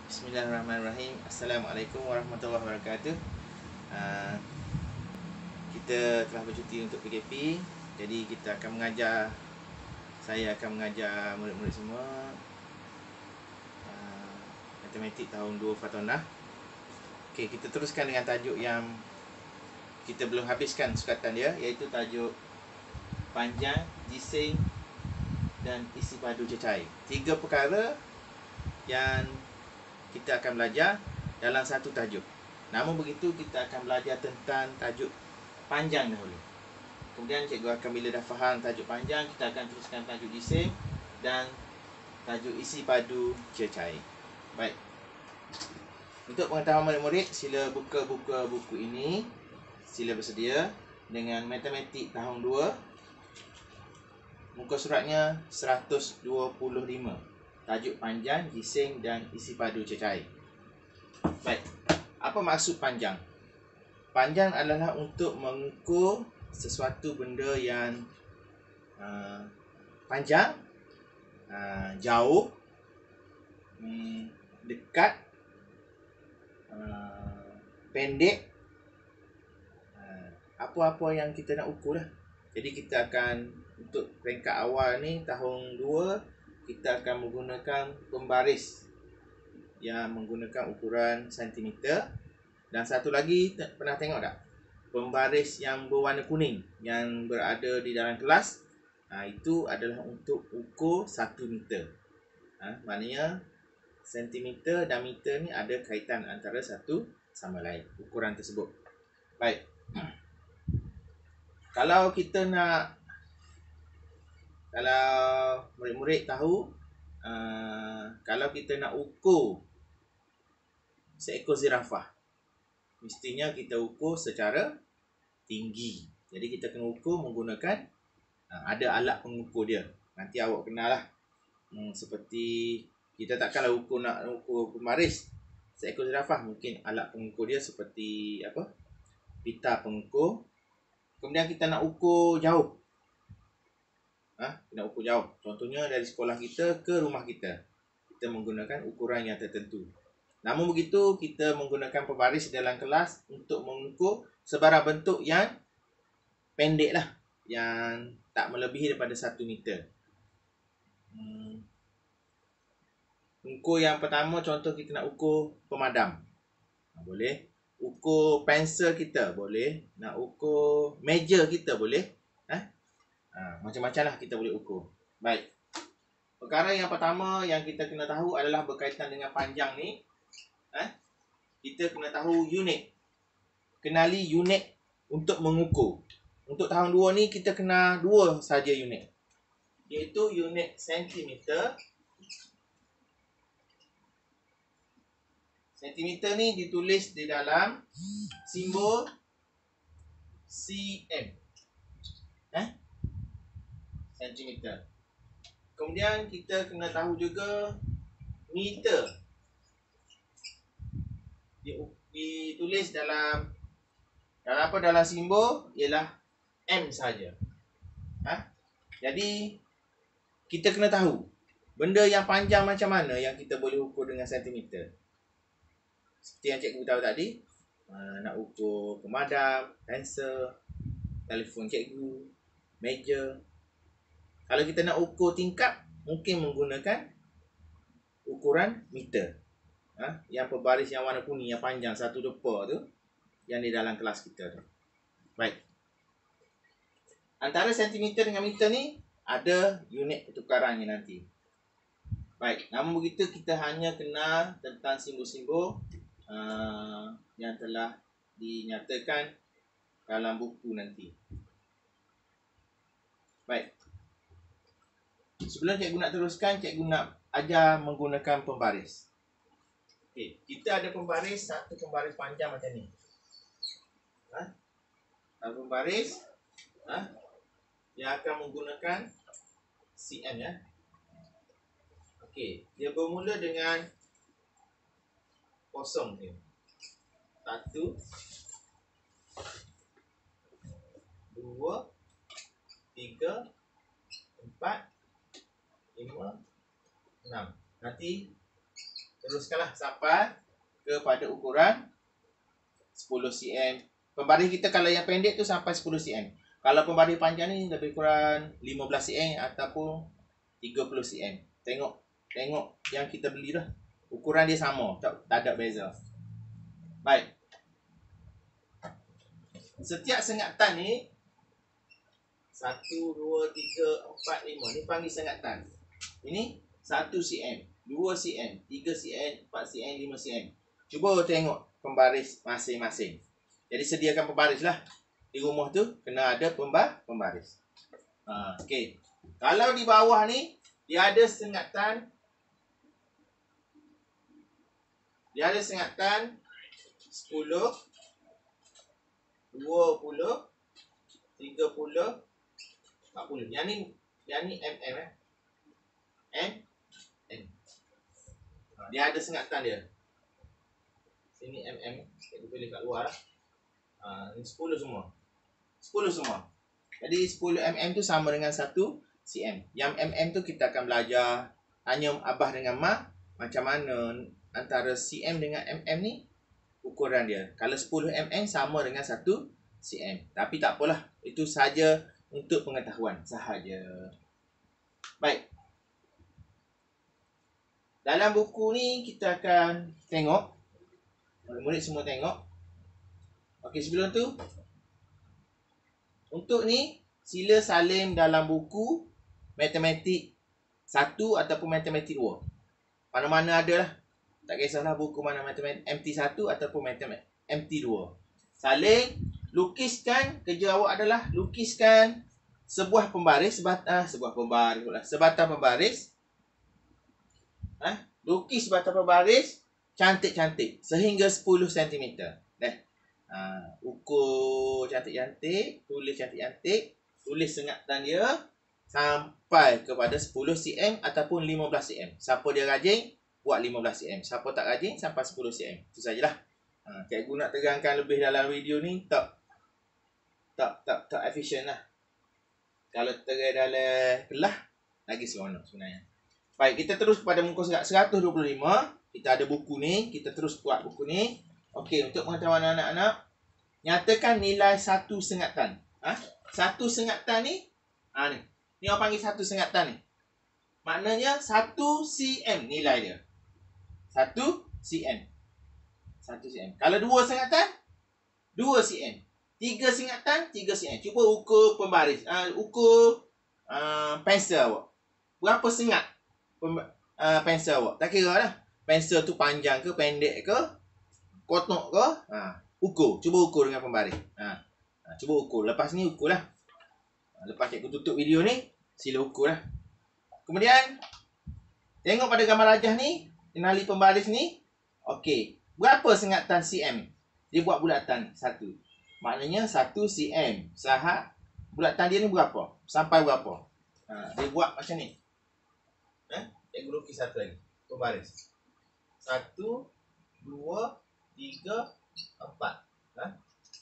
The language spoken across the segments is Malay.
Bismillahirrahmanirrahim. Assalamualaikum warahmatullahi wabarakatuh. Kita telah bercuti untuk PKP. Jadi kita akan mengajar, saya akan mengajar murid-murid semua matematik tahun 2 Fatonah. Okey, kita teruskan dengan tajuk yang kita belum habiskan sukatan dia, iaitu tajuk panjang, jising dan isi padu cecair. 3 perkara yang kita akan belajar dalam satu tajuk. Namun begitu, kita akan belajar tentang tajuk panjang dahulu. Kemudian cikgu akan, bila dah faham tajuk panjang, kita akan teruskan tajuk jising dan tajuk isi padu cecair. Baik. Untuk pengetahuan murid-murid, sila buka buku ini. Sila bersedia dengan matematik tahun 2. Muka suratnya 125. Tajuk panjang, jising dan isi padu cecair. Baik. Apa maksud panjang? Panjang adalah untuk mengukur sesuatu benda yang panjang, jauh, dekat, pendek, apa-apa yang kita nak ukur lah. Jadi kita akan, untuk peringkat awal ni, tahun 2, kita akan menggunakan pembaris yang menggunakan ukuran sentimeter. Dan satu lagi, pernah tengok tak? Pembaris yang berwarna kuning yang berada di dalam kelas, itu adalah untuk ukur 1 meter. Maknanya sentimeter dan meter ni ada kaitan antara satu sama lain, ukuran tersebut. Baik. Kalau murid-murid tahu, kalau kita nak ukur seekor zirafah, mestinya kita ukur secara tinggi. Jadi kita kena ukur menggunakan, ada alat pengukur dia. Nanti awak kenal lah. Seperti kita takkanlah nak ukur pembaris seekor zirafah. Mungkin alat pengukur dia seperti pita pengukur. Kemudian kita nak ukur jauh. Nak ukur jauh. Contohnya dari sekolah kita ke rumah kita, kita menggunakan ukuran yang tertentu. Namun begitu, kita menggunakan pembaris dalam kelas untuk mengukur sebarang bentuk yang pendek lah, yang tak melebihi daripada 1 meter. Ukur yang pertama, contoh kita nak ukur pemadam, boleh. Ukur pensel kita, boleh. Nak ukur meja kita, boleh. Macam-macam lah kita boleh ukur. Baik. Perkara yang pertama yang kita kena tahu adalah berkaitan dengan panjang ni. Kita kena tahu unit. Kenali unit untuk mengukur. Untuk tahun 2 ni kita kena 2 saja unit, iaitu unit sentimeter. Sentimeter ni ditulis di dalam simbol cm. Sentimeter. Kemudian kita kena tahu juga meter. Ditulis dalam simbol ialah M saja. Jadi kita kena tahu benda yang panjang macam mana yang kita boleh ukur dengan sentimeter. Seperti yang cikgu tahu tadi, nak ukur pemadam, pensel, telefon cikgu, meja. Kalau kita nak ukur tingkap, mungkin menggunakan ukuran meter. Yang pembaris yang warna kuning, yang panjang, 1 depa tu, yang di dalam kelas kita tu. Baik. Antara sentimeter dengan meter ni ada unit pertukarannya nanti. Baik. Namun begitu, kita hanya kenal tentang simbol-simbol yang telah dinyatakan dalam buku nanti. Baik. Sebelum cikgu nak teruskan, cikgu nak ajar menggunakan pembaris. Okey, kita ada pembaris, satu pembaris panjang macam ni. Pembaris yang akan menggunakan cm ya. Okey, dia bermula dengan kosong dia. 1 2 3 4 5 6. Nanti Teruskanlah sampai kepada ukuran 10 cm. Pembaris kita kalau yang pendek tu sampai 10 cm. Kalau pembaris panjang ni lebih kurang 15 cm ataupun 30 cm. Tengok yang kita beli lah. Ukuran dia sama, tak ada beza. Baik. Setiap sengatan ni 1, 2, 3, 4, 5 ni panggil sengatan. Ini 1 cm, 2 cm, 3 cm, 4 cm, 5 cm. Cuba tengok pembaris masing-masing. Jadi sediakan pembaris lah. Di rumah tu kena ada pembaris. Okey. Kalau di bawah ni dia ada sengatan. Dia ada sengatan 10, 20, 30, 40. Yang ni mm M. Dia ada sengatan dia. Sini mm. Kita pilih kat luar lah. Ini 10 semua. 10 semua. Jadi 10 mm tu sama dengan 1 cm. Yang mm tu kita akan belajar tanya abah dengan mak macam mana antara cm dengan mm ni ukuran dia. Kalau 10 mm sama dengan 1 cm. Tapi tak apalah. Itu saja untuk pengetahuan sahaja. Baik. Dalam buku ni kita akan tengok. Murid semua tengok. Okey, sebelum tu untuk ni sila salin dalam buku matematik 1 ataupun matematik 2. Mana-mana ada lah. Tak kisahlah buku mana matematik MT1 ataupun matematik MT2. Salin, lukiskan, kerja awak adalah lukiskan sebuah pembaris, sebatang pembaris. Lukis sebatang pembaris cantik-cantik sehingga 10 cm. Ukur cantik-cantik, tulis cantik-cantik, tulis sengatan dia sampai kepada 10 cm ataupun 15 cm. Siapa dia rajin buat 15 cm. Siapa tak rajin sampai 10 cm. Itu sajalah. Cikgu nak terangkan lebih dalam video ni tak efisien lah. Kalau terang dalam kelas lagi seronok sebenarnya. Baik, kita terus kepada muka surat 125. Kita ada buku ni, kita terus buat buku ni. Okey, untuk pengetahuan anak-anak, nyatakan nilai satu sengatan. Satu sengatan ni, ni orang panggil satu sengatan ni. Maknanya 1 cm nilai dia. 1 cm. 1 cm. Kalau 2 sengatan, 2 cm. 3 sengatan, 3 cm. Cuba ukur pembaris. Ukur pensel awak. Berapa sengat pensel awak? Tak kira lah. Pensel tu panjang ke, pendek ke, kotak ke. Ukur. Cuba ukur dengan pembaris. Cuba ukur. Lepas ni ukur lah. Lepas cikgu tutup video ni, sila ukur lah. Kemudian, tengok pada gambar rajah ni. Kenali pembaris ni. Okey. Berapa sengatan cm? Dia buat bulatan 1. Maknanya 1 cm. Sahat. Bulatan dia ni berapa? Sampai berapa? Dia buat macam ni. Cikgu lukis satu lagi. Pembaris. 1, 2, 3, 4.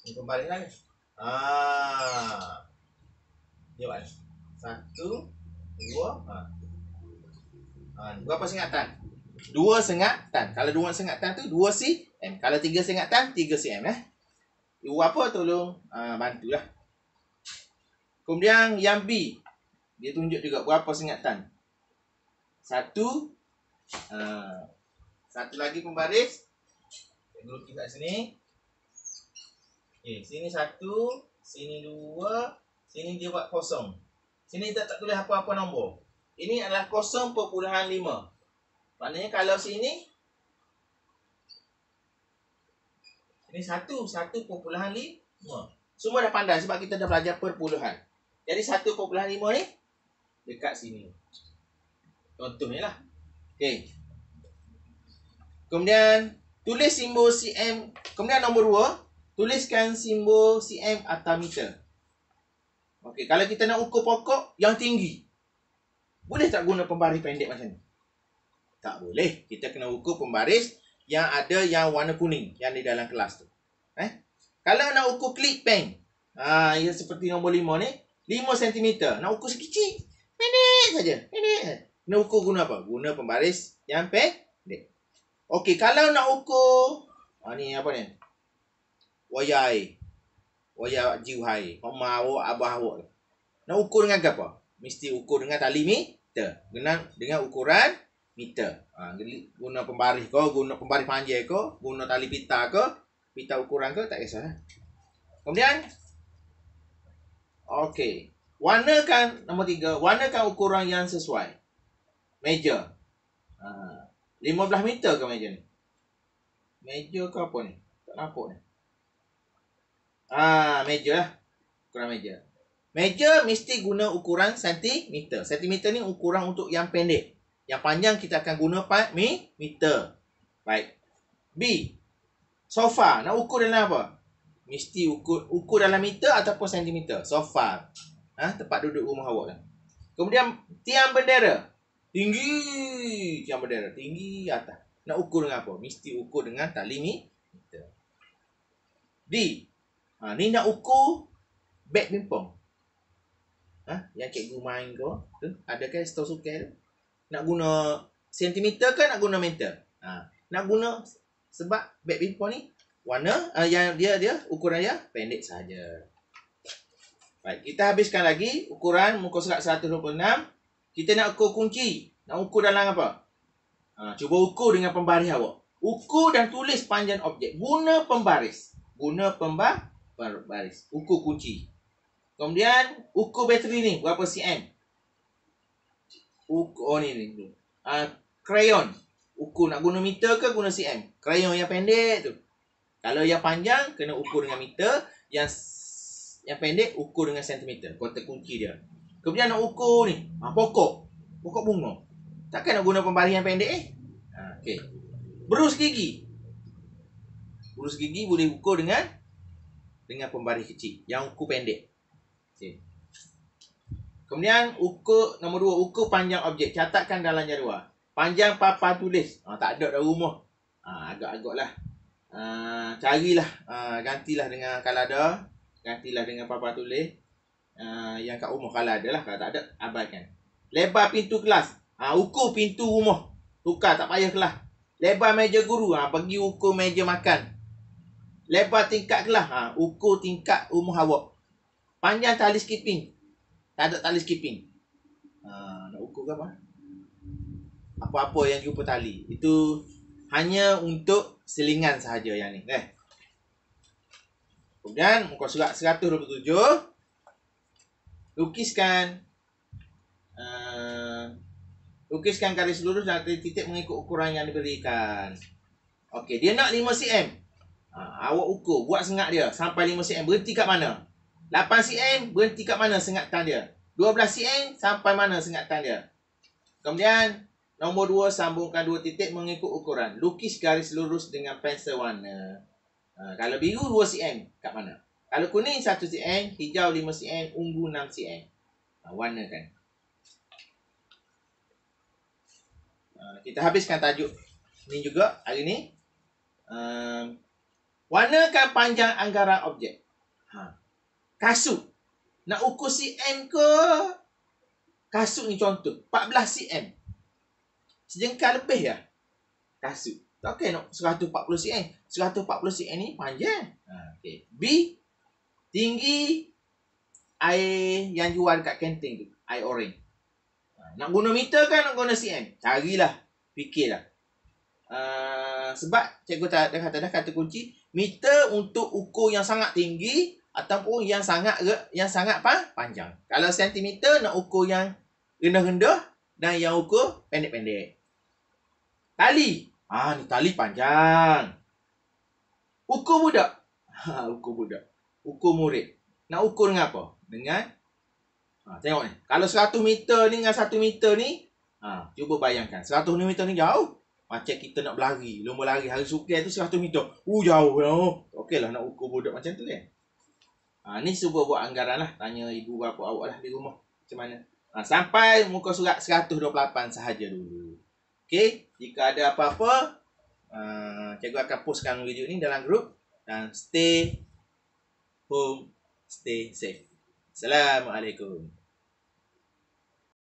Ini pembaris lagi. Dia buat 1, 2. Berapa sengatan? 2 sengatan. Kalau 2 sengatan tu 2 cm. Kalau 3 sengatan 3 cm. Ibu apa tolong bantulah. Kemudian yang B, dia tunjuk juga berapa sengatan. 1. Satu lagi pembaris. Cikgu lukis kat sini. Okey, sini 1, sini 2, sini dia buat kosong. Sini tak tulis apa-apa nombor. Ini adalah 0.5. Maknanya kalau sini 1, 1.5. Semua dah pandai sebab kita dah belajar perpuluhan. Jadi 1.5 ni dekat sini. Contohnya lah. Okey. Kemudian tulis simbol cm. Kemudian nombor 2, tuliskan simbol cm atau meter. Okey, kalau kita nak ukur pokok yang tinggi, boleh tak guna pembaris pendek macam ni? Tak boleh. Kita kena ukur pembaris yang ada yang warna kuning yang di dalam kelas tu. Kalau nak ukur klip pen, yang seperti nombor 5 ni, 5 cm. Nak ukur sekecil, pendek saja. Pendek. Nak ukur guna apa? Guna pembaris yang pendek. Okey, kalau nak ukur ni apa ni? Wayai. Wayai jiwai. Mak awak, abah awak. Nak ukur dengan apa? Mesti ukur dengan tali meter. Dengan ukuran meter. Guna pembaris kau, guna pembaris panjang kau, guna tali pita ke, pita ukuran ke, tak kisah. Kemudian, okey. Warnakan, nombor 3, warnakan ukuran yang sesuai. Meja. 15 meter ke meja ni? Meja ke apa ni? Tak nampak ni. Meja lah. Ukuran meja. Meja mesti guna ukuran sentimeter. Sentimeter ni ukuran untuk yang pendek. Yang panjang kita akan guna meter. Baik. B. Sofa. Nak ukur dalam apa? Mesti ukur dalam meter ataupun sentimeter. Sofa. Tempat duduk rumah awak kan. Kemudian tiang bendera. Tinggi. Tiang bendera. Tinggi atas. Nak ukur dengan apa? Mesti ukur dengan tali meter. D. Ni nak ukur beg pingpong. Yang cikgu main kau tu, ada kan store sukan tu? Nak guna sentimeter ke nak guna meter? Nak guna sebab beg pingpong ni warna yang dia ukuran dia pendek saja. Baik, kita habiskan lagi ukuran muka surat 126. Kita nak ukur kunci. Nak ukur dalam apa? Cuba ukur dengan pembaris awak. Ukur dan tulis panjang objek. Guna pembaris. Baris. Ukur kunci. Kemudian ukur bateri ni berapa cm. Ukur ni. Krayon. Ukur nak guna meter ke guna cm. Krayon yang pendek tu. Kalau yang panjang kena ukur dengan meter, yang pendek ukur dengan sentimeter. Kotak kunci dia. Kemudian nak ukur ni, pokok bunga. Takkan nak guna pembaris yang pendek okey. Berus gigi. Berus gigi boleh ukur dengan pembaris kecil yang ukur pendek. Okay. Kemudian nombor 2, ukur panjang objek. Catatkan dalam jadual. Panjang papan tulis. Tak ada dah rumah. Agak-agak lah. Carilah. Gantilah dengan, kalau ada, gantilah dengan papan tulis. Yang kat rumah kalau ada lah. Kalau tak ada, abaikan. Lebar pintu kelas. Ukur pintu rumah. Tukar, tak payah kelas. Lebar meja guru. Pergi ukur meja makan. Lebar tingkat kelas. Ukur tingkat rumah awak. Panjang tali skipping. Tak ada tali skipping. Nak ukur ke apa? Apa-apa yang jumpa tali. Itu hanya untuk selingan sahaja yang ni. Kemudian muka surat 127. Lukiskan garis lurus dan titik mengikut ukuran yang diberikan. Okey, dia nak 5 cm. Awak ukur, buat sengat dia sampai 5 cm. Berhenti kat mana? 8 cm, berhenti kat mana sengatan dia? 12 cm, sampai mana sengatan dia? Kemudian, nombor 2, sambungkan 2 titik mengikut ukuran. Lukis garis lurus dengan pensel warna. Kalau biru 2 cm, kat mana? Kalau kuning 1 cm, hijau 5 cm, ungu 6 cm. Warnakan. Kita habiskan tajuk ni juga hari ni. Warnakan panjang anggaran objek. Kasut. Nak ukur cm ke? Kasut ni contoh. 14 cm. Sejengkal lebih ya? Kasut. Okey, nak 140 cm. 140 cm ni panjang. Okay. B. Tinggi air yang jual kat kantin tu. Air orange. Nak guna meter kan nak guna cm? Carilah. Fikirlah. Sebab cikgu dah kata kunci. Meter untuk ukur yang sangat tinggi ataupun yang sangat panjang. Kalau sentimeter nak ukur yang rendah-rendah dan yang ukur pendek-pendek. Tali. Ni tali panjang. Ukur budak. Ukur budak. Ukur murid. Nak ukur dengan apa? Dengan tengok ni. Kalau 100 meter ni dengan 1 meter ni, cuba bayangkan. 100 meter ni jauh. Macam kita nak berlari. Lomba lari hari sukan tu 100 meter. Jauh. Okeylah nak ukur budak macam tu kan. Ni cuba buat anggaran lah. Tanya ibu bapa awak lah di rumah. Macam mana. Sampai muka surat 128 sahaja dulu. Okey. Jika ada apa-apa, cikgu akan postkan video ni dalam grup. Dan stay home, stay safe. Assalamualaikum.